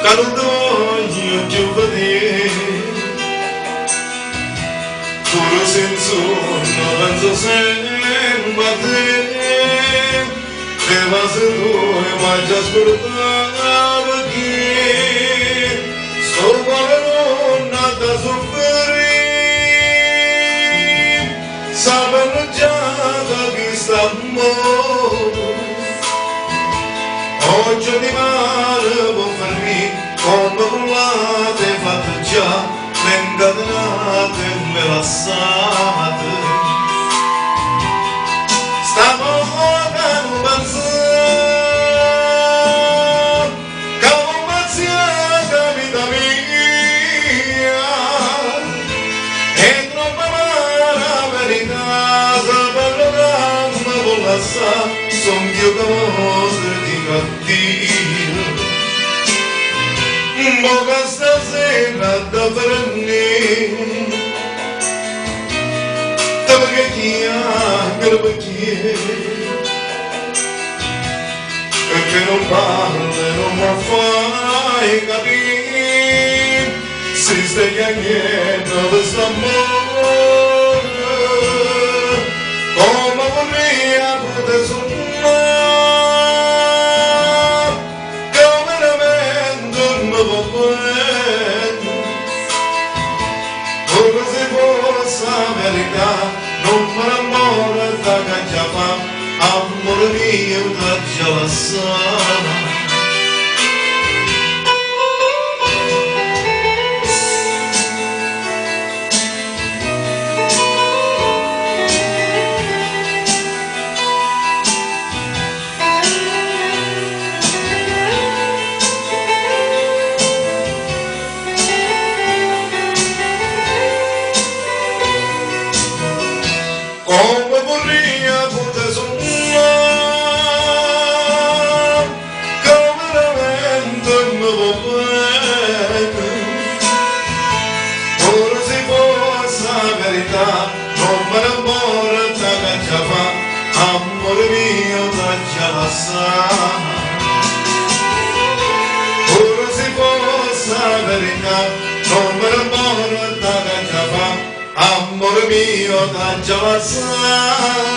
Caludogno giovane, puro senso non penso sempre a te, te vas tu e mai già ascoltava che sto cuore non da soffrire, sapendo già che sta amore. Oggi di mare può farmi come volate fatte già, incatenate e me lassate. Stavolta non pensare, che non mazziata vita mia, e troppo amara verità, sapendo che mi vuol lasciare, son io che voglio di cattivo. Moga stasera da prendere, da perché e che non parla non mi fai capire, si stai chiamando questo amore, come vorrei poter sognare. Non me l'amore da cacciava, amore mio da gialassana. Come vorrei poter sognare, che veramente mi vuoi bene. Ora se fosse la verità, non me l'amore da cacciava, amore mio da gialassana. Ora se fosse la verità, non me l'amore da cacciava, amore mio da gialassana.